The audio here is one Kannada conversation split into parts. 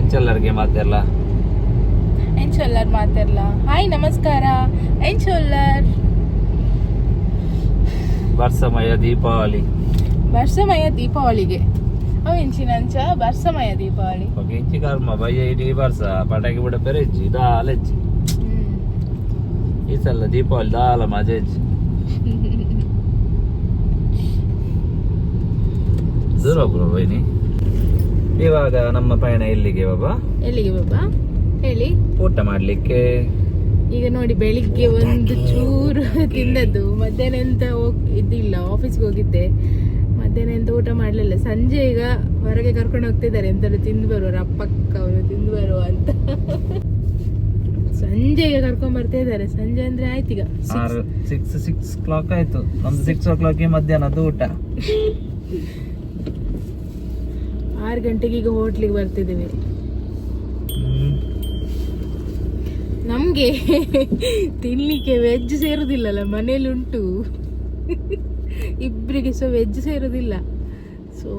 ಎಂಚೆಲ್ಲರಿಗೆ ಮಾತೆಲ್ಲ ಹಾಯ್ ನಮಸ್ಕಾರ ಎಂಚೊಲ್ಲರ್ ವರ್ಷಮಯ ದೀಪಾವಳಿಗೆ ಅವು ಇಂಚಿನಂಚ ವರ್ಷಮಯ ದೀಪಾವಳಿ ಇಂಚಿ ಕರ್ಮ ಬಯ್ಯ ಇಡೀ ವರ್ಷ ಪಟಾಕಿ ಬಿಡ ಬೆರೆಜ್ಜಿ ದಾಲೆಜ್ಜಿ ಈ ಸಲ ದೀಪಾವಳಿ ದಾಲ ಮಜೆಜ್ಜಿ ದೂರ ಬೈನಿ. ಇವಾಗ ನಮ್ಮ ಪಯಣ ಎಲ್ಲಿಗೆ ಬಾಬಾ ಹೇಳಿ. ಊಟ ಮಾಡ್ಲಿಕ್ಕೆ ಈಗ ನೋಡಿ, ಬೆಳಿಗ್ಗೆ ಒಂದು ಚೂರು ತಿಂದದ್ದು, ಮಧ್ಯಾಹ್ನ ಎಂತ ಇದಿಲ್ಲ, ಆಫೀಸ್ಗೆ ಹೋಗಿದ್ದೆ, ಮಧ್ಯಾಹ್ನ ಎಂತ ಊಟ ಮಾಡ್ಲಿಲ್ಲ. ಸಂಜೆ ಈಗ ಹೊರಗೆ ಕರ್ಕೊಂಡು ಹೋಗ್ತಿದ್ದಾರೆ, ಎಂತಾದ್ರು ತಿಂದು ಬರುವ, ಅಪ್ಪಕ್ಕ ಅವರು ತಿಂದು ಬರುವ ಅಂತ ಸಂಜೆಗೆ ಕರ್ಕೊಂಡ್ ಬರ್ತಾ ಇದ್ದಾರೆ. ಸಂಜೆ ಅಂದ್ರೆ ಆಯ್ತು ಈಗ 6 o'clock ಆಯ್ತು. ನಮ್ದು 6 o'clock ಮಧ್ಯಾಹ್ನದ ಊಟ. 6 ಗಂಟೆಗೆ ಈಗ ಹೋಟ್ಲಿಗೆ ಬರ್ತಿದ್ದೀವಿ. ನಮ್ಗೆ ತಿನ್ಲಿಕ್ಕೆ ವೆಜ್ ಸೇರುದಿಲ್ಲಲ್ಲ, ಮನೇಲಿ ಉಂಟು, ಇಬ್ಬರಿಗೆ ವೆಜ್ ಸೇರುದಿಲ್ಲ. ಸೊ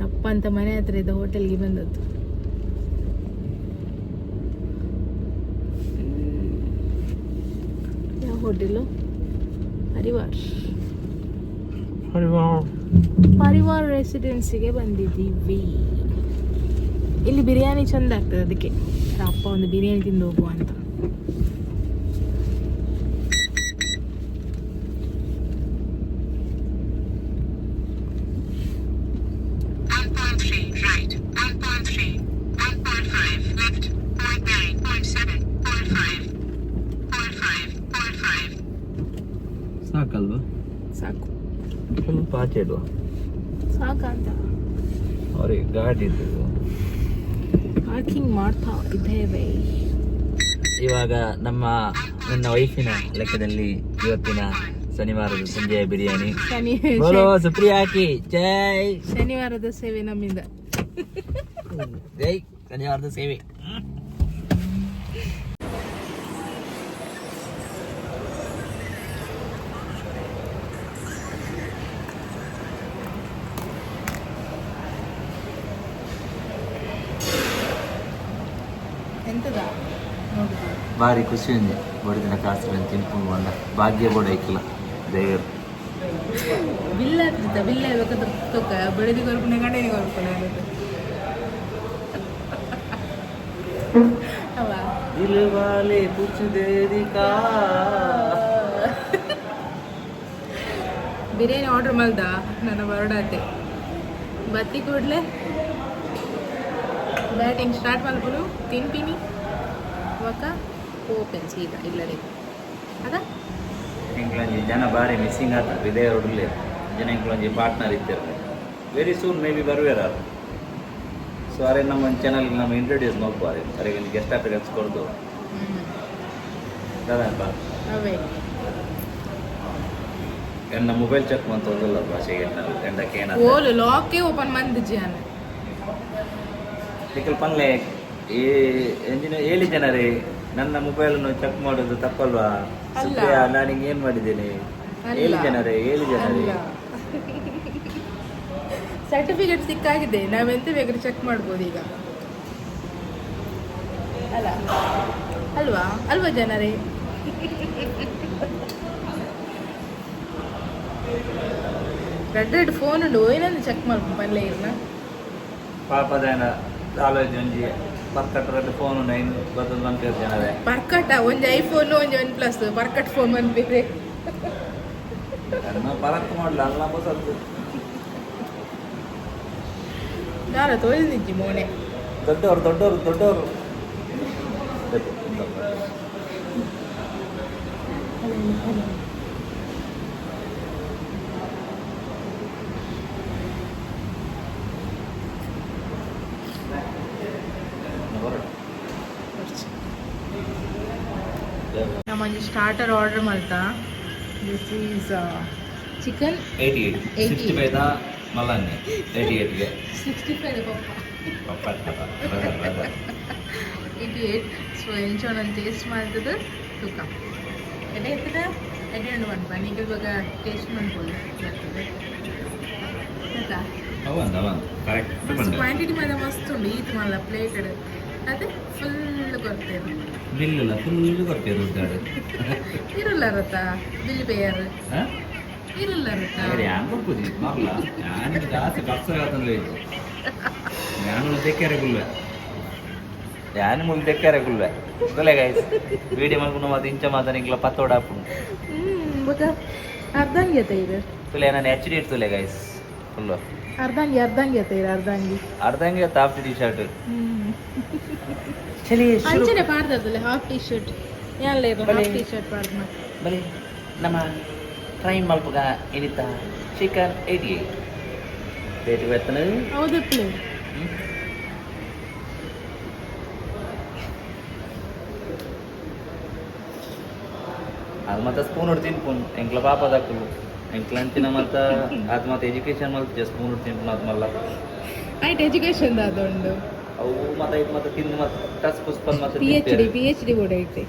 ಅಪ್ಪ ಅಂತ ಮನೆ ಹತ್ರ ಇದ್ದ ಹೋಟೆಲ್ಗೆ ಬಂದದ್ದು. ಯಾವ ಹೋಟೆಲು? ಪರಿವಾರ್ ರೆಸಿಡೆನ್ಸಿಗೆ ಬಂದಿದ್ದೀವಿ. ಇಲ್ಲಿ ಬಿರಿಯಾನಿ ಚಂದ ಆಗ್ತದೆ, ಅದಕ್ಕೆ ಅಪ್ಪ ಒಂದು ಬಿರಿಯಾನಿ ತಿಂದು ಹೋಗುವ ಅಂತ. ಸಾಕಲ್ವಾ? ಸಾಕು, ಸ್ವಲ್ಪ ಆಚೆ ಇಡುವ ಸಾಕಂತ ಅವ್ರಿಗೆ ಗಾಡಿ ಇದ್ದು ಪಾರ್ಕಿಂಗ್ ಮಾಡ್ತಾ ಇದ್ದೇವೆ. ಇವಾಗ ನನ್ನ ವೈಫಿನ ಲೆಕ್ಕದಲ್ಲಿ ಇವತ್ತಿನ ಶನಿವಾರದ ಸಂಜೆಯ ಬಿರಿಯಾನಿ. ಸುಪ್ರಿಯಾಕಿ ಜೈ. ಶನಿವಾರದ ಸೇವೆ ನಮ್ಮಿಂದ. ಜೈ ಶನಿವಾರದ ಸೇವೆ. ಭಾರಿ ಖುಷಿ ఉంది ಬಡದಿನ ಕಾಸು ತಿನ್ಕೊಂಡು ಬಂದ ಭಾಗ್ಯ ಕೂಡ ಇಕ್ಕಲ್ಲ ದೇವರು ಬಿಲ್ಲ ಬಿಲ್ಲ ತಕ್ಕ ಬಡದಿ ಕೊರ್ಪುನೆ ಗಂಡನಿ ಕೊರ್ಪುನೆ ದಿಲ್ ವಾಲೆ ಕುಚ್ ದೇರಿ ಕಾ. ಬಿರಿಯಾನಿ ಆರ್ಡರ್ ಮಾಡ್ದ ನನ್ನ ಬರೋಡಾತೆ ಬತ್ತಿ ಕೂಡಲೇ ಬ್ಯಾಟಿಂಗ್ ಸ್ಟಾರ್ಟ್ ಮಾಡ್ಬೋದು. ತಿಂತೀನಿ ಇವಾಗ ಓಪನ್ ಸೀದಾ ಇಲ್ಲದೆ ಅದ ಇಂಕ್ಲಂಜಿ ಜನ ಬಾರಿ ಮಿಸ್ಸಿಂಗ್ ಆಗ್ತದೆ ಇದೇ ರೋಡಲ್ಲಿ. ಜನ ಇಂಕ್ಲಂಜಿ ಪಾರ್ಟ್ನರ್ ಇರ್ತಾರೆ, ವೆರಿ ಸೂನ್ ಮೇ ಬಿ ಬರುವೇರ. ಸೊ ಅರೆ ನಮ್ಮ ಚಾನಲ್ ನಮ್ಮ ಇಂಟ್ರೊಡ್ಯೂಸ್ ಮಾಡ್ತಾರೆ, ಅವರಿಗೆ ಗೆಸ್ಟ್ ಅಪಿಯರೆನ್ಸ್ ಕೊಡ್ದು ಅದಪ್ಪ. ಅವೇ ನನ್ನ ಮೊಬೈಲ್ ಚೆಕ್ ಮಾಡ್ತೋದಲ್ಲ ಭಾಷೆಗೆ ಎಂಡಕ್ಕೆ ಏನಾದ್ರು ಓಲು ಲಾಕೇ ಓಪನ್ ಮಾಡಿದ್ಜಿ ಅನ್ನ ನಿಖಲ್ ಪನ್ಲೆ ಎಂಜಿನ 7 ಜನರೇ ನನ್ನ ಮೊಬೈಲನ್ನು ಚೆಕ್ ಮಾಡೋದು ತಪ್ಪಲ್ವಾ? ನಾನಿಂಗೆ ಏನ್ ಮಾಡಿದ್ದೇನೆ? 7 ಜನರೇ ಸರ್ಟಿಫಿಕೇಟ್ ಸಿಕ್ಕಾಗಿದೆ, ನಾವೆಂತ ಬೇಕಾದ್ರೆ ಚೆಕ್ ಮಾಡ್ಬೋದು ಈಗ, ಅಲ್ವಾ ಜನರೇ? ರೆಡ್ ಫೋನ್ ಉಂಡು, ಏನಂದ್ರೆ ಚೆಕ್ ಮಾಡ್ಬೋದು ಪಲ್ಲೆ ಇರ್ನ ಪಾಪದೇನ ಆಲೋಚನೆ ಒಂಜಿ ಪರ್ಕಟ್ ರೆಡ್ ಫೋನ್ ಬದಲು ಬಂದಿರೋ ಜನರೇ ಪರ್ಕಟ ಒಂಜಿ ಐಫೋನ್ ಒಂಜಿ OnePlus ಪರ್ಕಟ್ ಫೋನ್ ಬಂದ್ಬೇರೆ ಪರಕ್ ಮಾಡಲ ಅಲ್ಲ ಬಸದ್ದು ನಾರ ತೋರಿಸಿದ್ದಿ ಮೋನೆ ದೊಡ್ಡವರು ನಮ್ಮೊಂದು ಸ್ಟಾರ್ಟರ್ ಆರ್ಡರ್ ಮಾಡ್ತಾ. ದಿಸ್ ಈಸ್ ಚಿಕನ್ 88 ಮಲ್ಲನ್ನಿ 88ಗೆ 65 ಪಪ್ಪ 88. ಸೊ ಎಂಚೋ ನಾನು ಟೇಸ್ಟ್ ಮಾಡ್ತದೆ ತೂಕ ಎಲ್ಲ ಇರ್ತದೆ. ಐಡಿಯಾ ಉಂಟು ಮಾಡ್ಬಾ, ಈಗ ಇವಾಗ ಟೇಸ್ಟ್ ಮಾಡ್ಬೋದು ಬರ್ತದೆ ಆಯ್ತಾ? ಅವಂದು ಕರೆಕ್ಟ್ ಬಂದ ಕ್ವಾಂಟಿಟಿ ಮಾತ್ರ ಮಸ್ತ್ ಉಂಡು ಈತ್ ಮಲ್ಲ ಪ್ಲೇಟೆಡ್ ಅದೇ ಫುಲ್ ಕೊಡ್ತೇನೆ ಬಿಲ್ ಇಲ್ಲ ಫುಲ್ ಕೊಡ್ತೀವಿ ದುಡ್ಡು ಇರಲ್ಲ ರತ್ತ ಬಿಲ್ ಪೇಯರ್ ಹಾಂ ಇರಲ್ಲ ರತ್ತ ഞാൻ കൊടുക്കൂതി മാറില്ല ഞാൻ ജാസ്തി കർഷകത്തല്ലേ ഞാനുള്ള തെക്കാരക്കുള്ള ഞാനും മുമ്പ് തെക്കാരക്കുള്ള ഇതല്ലേ ഗൈസ് വീഡിയോ ಮಾಡ್ಕೊಂಡು ಮತ್ತೆ ಇಂಚ ಮಾತಾನಿಂಗ್ಲ ಪತ್ತೋಡ ಹಾಕೊಂಡು ಬಕ ಅರ್ಧಂಗಿ ಐತೆ ತುಲೆ ನಾನು HD ಇಡ್ತುಲೆ ಗೈಸ್ ಫುಲ್ಲು ಅರ್ಧಂಗಿ ಐತೆ ಅರ್ಧಂಗಿ ಹಾಫ್ ಟಿ ಶರ್ಟ್ ಚಲಿ ಅಂಚನೆ ಪಾಡ್ದಲ್ಲ ಹಾಫ್ ಟಿ ಶರ್ಟ್ ಯಾಲ್ಲ ಇದು ಹಾಫ್ ಟಿ ಶರ್ಟ್ ಪಾಡ್ದ ಬಲಿ ನಮ್ಮ ಫ್ರೈ ಮಲ್ಪಗ ಏನಿತ್ತ ಚಿಕನ್ 88 ರೇಟ್ ಬೆತ್ತನ ಹೌದು ಪ್ಲೇ ಅದು ಮತ್ತೆ ಸ್ಪೂನ್ ಹೊಡ್ ತಿನ್ಕೊಂಡು ಎಂಕ್ಲ ಪಾಪದಾಕಲು ಎಂಕ್ಲ ಅಂಚಿನ ಮತ್ತು ಅದು ಮತ್ತೆ ಎಜುಕೇಷನ್ ಮತ್ತೆ ಸ್ಪೂನ್ ಹೊಡ್ ತಿನ್ಕೊಂಡು ಅದು ಮಲ್ಲ ಆಯ್ತು ಎಜುಕೇಶನ್ ಅದೊಂದು ಅವು ಮತ್ತೆ ಇದು ಮತ್ತೆ ತಿಂದು ಮತ್ತೆ ಟಸ್ ಪುಷ್ಪನ್ ಮತ್ತೆ PhD ಕೂಡ ಐತೆ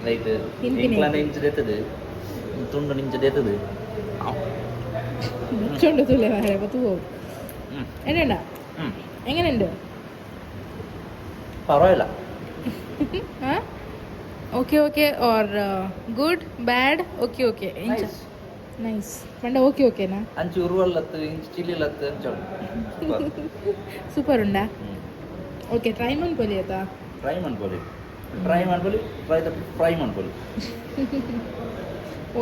ലൈറ്റ് ഇംഗ്ലണ്ട് ഇഞ്ചെടുത്തത് തുണ്ട് ഇഞ്ചെടുത്തത് ചുണ്ട് തുല്ലേ വരെ പത്ത് പോകും എന്നുണ്ടാ എങ്ങനെയുണ്ട് പറയില്ല okay or good bad okay nice ಪಂಡ ಓಕೆನಾ ಅಂಚು ಉರುವಲ್ಲತ್ತು ಇಂಚು ಚಿಲ್ಲಿಲತ್ತು ಅಂಚೋಳು ಸೂಪರ್ ಉಂಡಾ ಓಕೆ ಟ್ರೈ ಮಾಡ್ಕೊಳ್ಳಿ ಆಯ್ತಾ ಟ್ರೈ ಮಾಡ್ಕೊಳ್ಳಿ ಫ್ರೈ ಮಾಡ್ಕೊಳ್ಳಿ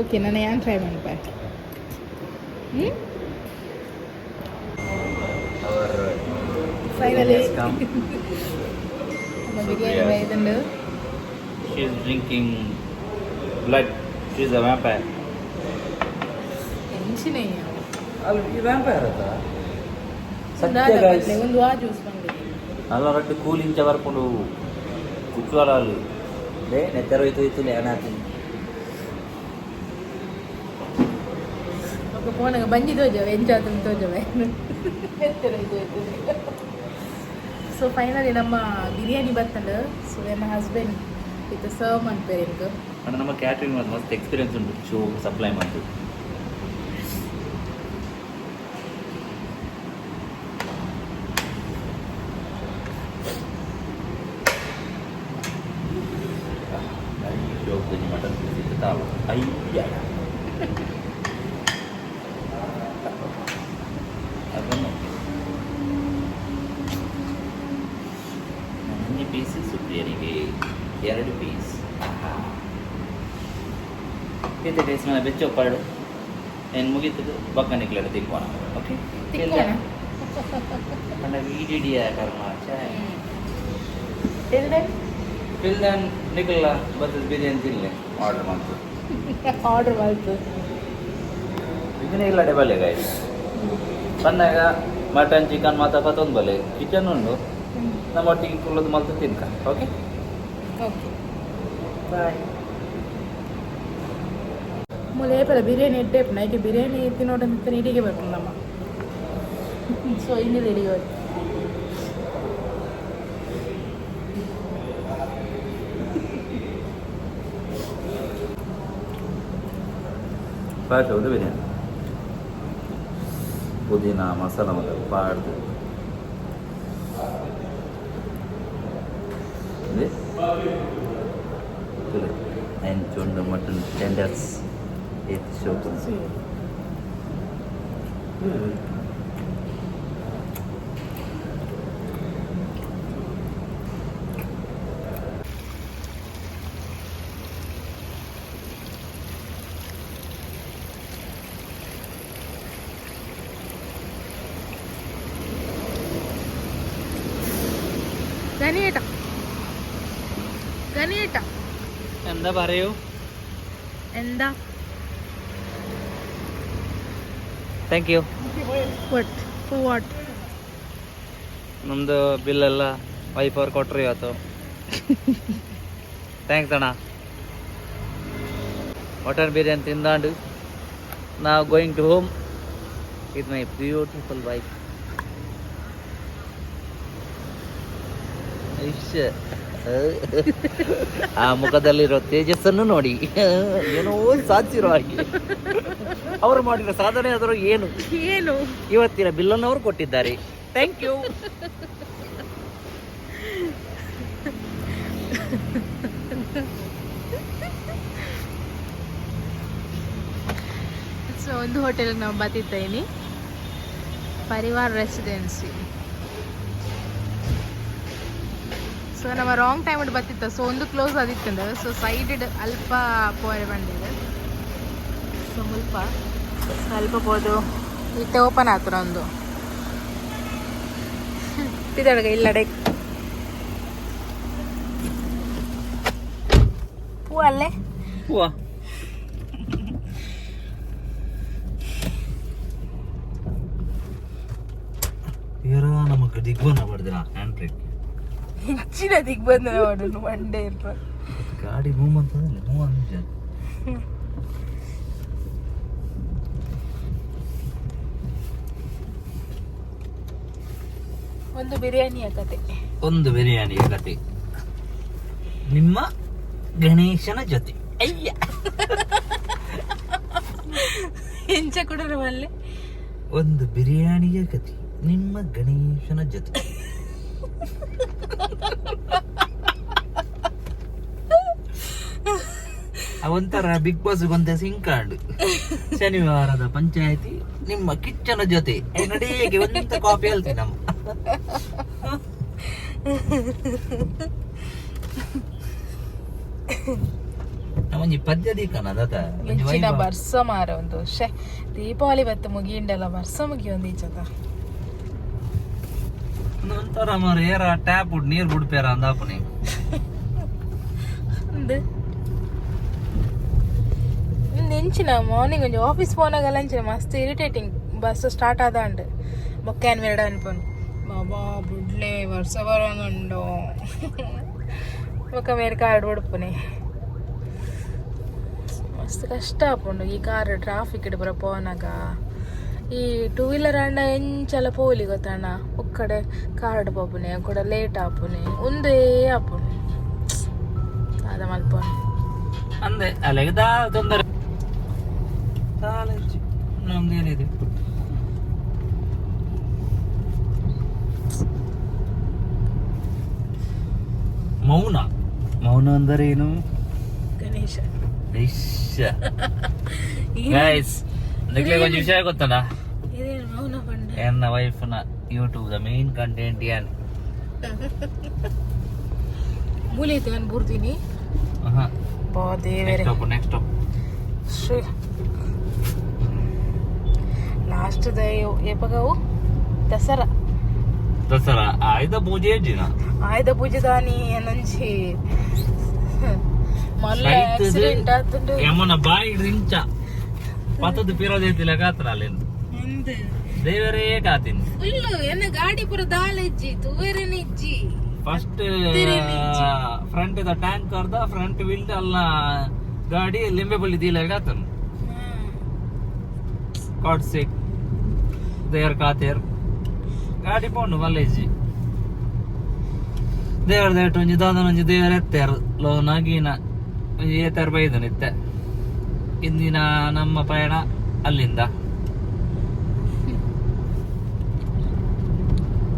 ಓಕೆ ನಾನು ಏನು ಟ್ರೈ ಮಾಡ್ಬೆ ಫೈನಲಿ ಬಿರಿಯಾನಿ ಇದಂಡು she is drinking blood. She is a vampire. ಎಂಚಿನೇ ಅಲ್ಲಿ ಈ ವ್ಯಾಂಪೈರ್ ಅದ ಒಂದು ಆ ಜ್ಯೂಸ್ ಬಂದಿದೆ ಅಲ್ಲ ರಟ್ಟು ಕೂಲಿಂಚ ಬರ್ಕೊಂಡು ಕುಚ್ಚುವಲಾಲು ಲೇ ನೆತ್ತರೋಯ್ತು ಇತ್ತು ಲೇನಾತಿ ఒక ఫోన్ బండి తోజావు ఏం చేద్దాం తోజావే ಸೊ ಫೈನಲಿ ನಮ್ಮ ಬಿರಿಯಾನಿ ಬರ್ತಂಡು ಸೊ ನನ್ನ ಹಸ್ಬೆಂಡ್ ವಿತ್ ಸರ್ವ್ ಮಾಡ್ತಾರೆ எனக்கு ಅಣ್ಣ ನಮ್ಮ ಕ್ಯಾಟ್ರಿಂಗ್ ಮಸ್ತ್ ಎಕ್ಸ್ಪೀರಿಯನ್ಸ್ ಉಂಟು ಶೋ ಸಪ್ಲೈ ಮಾಡಿ ಮಟನ್ ತಾವು ಅಯ್ಯ ಅದನ್ನು ಅన్ని ಪೀಸಸ್ ಬಿರಿಯಾನಿಗೆ 2 ಪೀಸ್ ಇದು ಟೇಸ್ಟ್ ಮೇಲೆ ಬೆಚ್ಚೊಪ್ಪಾಡು ಏನು ಮುಗೀತದೆ ಬಕ್ಕ ನಿಕ್ಲಾಡ ತಿಕ್ಕೋಣ ಓಕೆ ಅಣ್ಣ ವಿಡಿಡಿಯ ಕರ್ಮ ಟಿಲ್ದನ್ ನಿಕ್ಲ ಬರ್ತದ ಬಿರಿಯಾನಿ ತಿನ್ನಲೆ ಆರ್ಡರ್ ಮಾಡ್ತು ಆರ್ಡರ್ ಮಾಡ್ತು ಇದನ್ನೇ ಇಲ್ಲ ಡಬಲ್ ಗಾಯ್ಸ್ ಬಂದಾಗ ಮಟನ್ ಚಿಕನ್ ಮಾತ್ರ ಪತ್ತೊಂದು ಬಲೆ ಕಿಚನ್ ಉಂಡು ನಮ್ಮ ಒಟ್ಟಿಗೆ ಕುಲ್ಲದು ಮಲ್ತು ತಿನ್ಕ ಓಕೆ ಓಕೆ ಬಾಯ್ ಮುಲೇಪಲ್ಲ ಬಿರಿಯಾನಿ ಇಟ್ಟೇಪ್ ನೈಟ್ ಬಿರಿಯಾನಿ ತಿನ್ನೋಟಂತ ನೀಟಿಗೆ ಬೇಕು ನಮ್ಮ ಸೊ ಇನ್ನಿಲ್ಲ ಇಡಿಗೆ ಬೇಕು ಪಾಟ್ ಹೌದು ಬಿರಿಯಾನಿ ಪುದೀನ ಮಸಾಲ ಮತ್ತು ಪಾಡ್ದು ಚುಂಡು ಮಟನ್ ಟೆಂಡರ್ಸ್ ಇದು ಶೋಕು ഗനിയേട്ട എന്താ പറയൂ എന്താ ಥ್ಯಾಂಕ್ ಯು ವಾಟ್ ನಮ್ಮದು ಬಿಲ್ಲೆಲ್ಲ ವೈಫ್ ಅವ್ರು ಕೊಟ್ಟರು ಇವತ್ತು ಥ್ಯಾಂಕ್ಸ್ ಅಣ್ಣ ಮಟನ್ ಬಿರಿಯಾನಿ ತಿಂದಾಂಡು ನಾವು going to home with my beautiful wife ಇಷ್ಟ ಆ ಮುಖದಲ್ಲಿರೋ ತೇಜಸ್ಸನ್ನು ನೋಡಿ ಏನೋ ಸಾಧಿಸಿರೋ ಹಾಗೆ. ಅವರು ಮಾಡಿರೋ ಸಾಧನೆ ಆದರೂ ಏನು ಏನು ಇವತ್ತಿನ ಬಿಲ್ಲನ್ನು ಅವರು ಕೊಟ್ಟಿದ್ದಾರೆ. Thank you. ಸೊ ಒಂದು ಹೋಟೆಲ್ಗೆ ನಾವು ಬತ್ತಿದ್ದೇನೆ, ಪರಿವಾರ್ ರೆಸಿಡೆನ್ಸಿ. ಸೊ ನಮ್ಮ ರಾಂಗ್ ಟೈಮ್ ಬತ್ತಿತ್ತ. ಸೊ ಒಂದು ಕ್ಲೋಸ್ ಆದಿತ್ತಂದ. ಸೊ ಸೈಡ್ ಅಲ್ಪ ಪೋರೆ ಬಂದಿದೆ. ಸೊ ಸ್ವಲ್ಪ ಬೋದು ಇತ್ತೆ ಓಪನ್ ಆತರ ಒಂದು ಇದೊಳಗೆ ಇಲ್ಲಡೆ ಹೂ ಅಲ್ಲೇ ಹೂವ ನಮಗೆ ದಿಗ್ಬಂಧ ಮಾಡಿದ್ರ ಹ್ಯಾಂಡ್ ಬ್ರೇಕ್ ಹೆಚ್ಚಿನ ದಿಗ್ಬಂಧ ಮಾಡೋದು ಮಂಡೇ ಇರ್ತ ಗಾಡಿ ಮೂವ್ ಅಂತಂದ್ರೆ ನಿಜ. ಒಂದು ಬಿರಿಯಾನಿಯ ಕತೆ ನಿಮ್ಮ ಗಣೇಶನ ಜೊತೆ. ಅಯ್ಯ ಹೆಂಚ ಕೊಡರವಲ್ಲೇ ಒಂದು ಬಿರಿಯಾನಿಯ ಕತೆ ನಿಮ್ಮ ಗಣೇಶನ ಜೊತೆ. ಒಂಥರ ಬಿಗ್ ಬಾಸ್ ಒಂದೇ ಸಿಂಕಾಂಡು. ಶನಿವಾರದ ಪಂಚಾಯತಿ ನಿಮ್ಮ ಕಿಚ್ಚನ ಜೊತೆ ನಡಿಗೆ ಒಂದ ಕಾಪಿ ಹೇಳ್ತೀನಿ ನಮ್ಮ. ನಮ್ಮಂಜಿ ಪದ್ಯ ದೀಕನ ಹೆಚ್ಚಿನ ಬರ್ಸ ಮಾರ ಒಂದು ದೀಪಾವಳಿ ಬತ್ತು ಮುಗಿಂಡಲ್ಲ ಬರ್ಸ ಮುಗಿ ಒಂದು ಈಚತ ಒಂಥರ ಮಾರ ಏರ ಟ್ಯಾಪ್ ಉಡ್ ನೀರ್ ಬಿಡ್ಪೇರ ಅಂದಾಪನಿ ನೆಂಚಿನ ಮಾರ್ನಿಂಗ್ ಒಂಜಿ ಆಫೀಸ್ ಪೋನಾಗಲ್ಲ ಅಂಚಿನ ಮಸ್ತ್ ಇರಿಟೇಟಿಂಗ್. ಬಸ್ ಸ್ಟಾರ್ಟ್ ಆದಾಂಡ್ ಬೊಕ್ಕಾನ್ ಮೆರಡ ಅನ್ಪನು ಬಾಬಾ ಬುಡ್ಲೆ ವರ್ಷ ಬರೋಂದುಂಡು ಬೊಕ್ಕ ಮೇರೆ ಕಾರ್ಡ್ ಹೊಡ್ಪುನೆ ಮಸ್ತ್ ಕಷ್ಟ ಆಪುಂಡು ಈ ಕಾರ್ ಟ್ರಾಫಿಕ್ ಇಡ್ ಬರ ಪೋನಾಗ. ಈ ಟೂ ವೀಲರ್ ಅಂಡ ಎಂಚಲ ಪೋಲಿ ಗೊತ್ತಣ್ಣ ಒಕ್ಕಡೆ ಕಾರ್ಡ್ ಪೋಪುನೆ ಕೂಡ ಲೇಟ್ ಆಪುನೆ ಒಂದೇ ಆಪುನೆ ಅದ ಮಲ್ಪೋನೆ ಅಂದೆ ಅಲ್ಲಿಗೆ ತೊಂದರೆ ನಮ್ದೇನಿದೆ. ಮೌನ ಅಂದರೆ ಏನು? ಗಣೇಶ ಗೈಸ್ ಒಂದು ವಿಷಯ ಗೊತ್ತಲ್ಲ, ಇದೇನು ಮೌನ ಬಂಡ ಎನ್ನ ವೈಫ್ನ ಯೂಟ್ಯೂಬ್ ದ ಮೇನ್ ಕಂಟೆಂಟ್ ಏನ್ ಮೂಲೈತೆ ನಾನು ಬುರ್ತೀನಿ ದೇವರೇ. ನೆಕ್ಸ್ಟ್ ಲಾಸ್ಟ್ ಏಪಗವು ದಸರಾ ಆಯುಧ ಪೂಜೆ ಆಯುಧ ಪೂಜೆ ದಾನಿ ನಂಜಿ ಮಲ್ಲ ಆಕ್ಸಿಡೆಂಟ್ ಆತುಂಡು ಯಮನ ಬಾಯಿ ರಿಂಚ ಪತ್ತದ ಪಿರೋದೈತಿಲ್ಲ ಕಾತ್ರ ಅಲ್ಲಿಂದ ದೇವರೇ ಕಾತೀನಿ ಫುಲ್ಲು ಎನ್ನ ಗಾಡಿ ಪುರ ದಾಲೆಜ್ಜಿ ತೂವೇರೇನೆ ಇಜ್ಜಿ. First front the tanker the front wheel ಅಲ್ಲ ಗಾಡಿ ಲಿಂಬೆ ಬಳ್ಳಿ ದೀಲಾಗ ಆತನು ಕಾಟ್ ಸೇಕ್ ದೇವರ್ ಕಾತೇರ್ ಗಾಡಿ ಪೋಂಡು ಮಲ್ಲೇಜಿ ದೇವರ ದೇಟ್ ಒಂಜಿ ದಾದನೊಂಜಿ ದೇವರ ಎತ್ತೇರ್ ಲೋನ ಗೀನ ಒಂಜಿ ಏತರ್ ಬೈದು ನಿತ್ತೆ. ಇಂದಿನ ನಮ್ಮ ಪಯಣ ಅಲ್ಲಿಂದ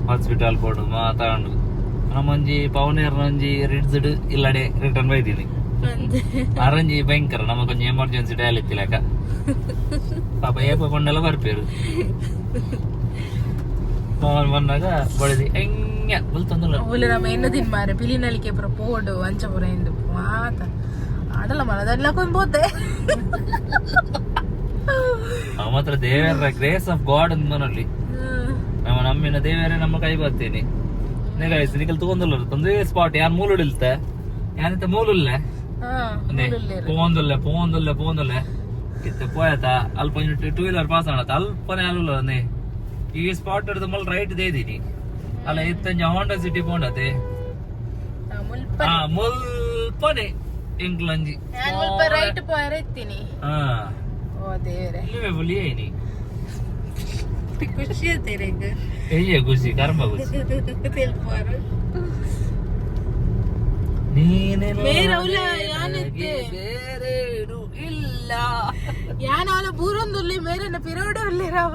ಹಾಸ್ಪಿಟಲ್ ಕೊಡು ಮಾತಾಡು ನಮ್ಮೊಂಜಿ ಪವನೇರ್ನೊಂಜಿ ರಿಡ್ಸ್ಡ್ ಇಲ್ಲಡೆ ರಿಟರ್ನ್ ಬೈದೀನಿ. ಅರಂಜಿ ಭಯಂಕರ ನಮಗೊಂಜಿ ಎಮರ್ಜೆನ್ಸಿ ಡಯಲ್ ಇತ್ತಿಲಕ ಪಾಪ ಏಪ ಕೊಂಡೆಲ್ಲ ಬರ್ಪೇರು ಪವನ್ ಬಂದಾಗ ಬಳಿದಿ ಹೆಂಗ ಬಲ್ತಂದ್ರೆ ನಮ್ಮ ಎನ್ನು ತಿನ್ ಮಾರೆ ಪಿಲಿನಲಿಕೆ ಪುರ ಪೋಡು ಅಂಚಪುರ ಎಂದು ಮಾತ ಆಡಲ್ಲ ಮನದಲ್ಲಕೊಂಡ್ ಬೋತೆ ಮಾತ್ರ ದೇವರ ಗ್ರೇಸ್ ಆಫ್ ಗಾಡ್ ಅಂದ್ಮನಲ್ಲಿ ನಮ್ಮ ನಮ್ಮಿನ ದೇವರೇ ನಮ್ಮ ಕೈ ಬರ್ತೀನಿ ನಿಕಲ್ ತಗೊಂಡಲ್ಲ ತೊಂದ್ರೆ ಸ್ಪಾಟ್ ಯಾರು ಮೂಲುಡಿಲ್ತ ಯಾನಿತ ಮೂಲುಲ್ಲ ಪೋಂದುಲ್ಲೆ ಇತ್ತೆ ಪೋಯತ ಅಲ್ಪ ಟೂ ವೀಲರ್ ಪಾಸ್ ಆಡತ್ತ ಅಲ್ಪನೆ ಅಲ್ಲ ಈ ಸ್ಪಾಟ್ ಹಿಡಿದು ಮಲ್ ರೈಟ್ ದೇದೀನಿ ಅಲ್ಲ ಇತ್ತಂಜ ಹೋಂಡಾ ಸಿಟಿ ಪೋಂಡತೆ ಮುಲ್ಪನೆ ಇಂಕ್ಲಂಜಿ ರೈಟ್ ಪೋಯರ ಇತ್ತೀನಿ ಓ ದೇವರೇ ಇಲ್ಲವೇ ಬುಲಿಯೇನಿ ಖುಷಿ ಆಯ್ತು ಖುಷಿ ಕರ್ಮ ಖುಷಿ ಮೇರೌಲ ಯಾನೆತ್ತೆ ಬೇರೇನು ಇಲ್ಲ. ಯಾನ ಅವಳ ಬೂರೊಂದುಲ್ಲಿ ಮೇರನ ಪಿರೋಡೆ ಉಳ್ಳಿರಾವ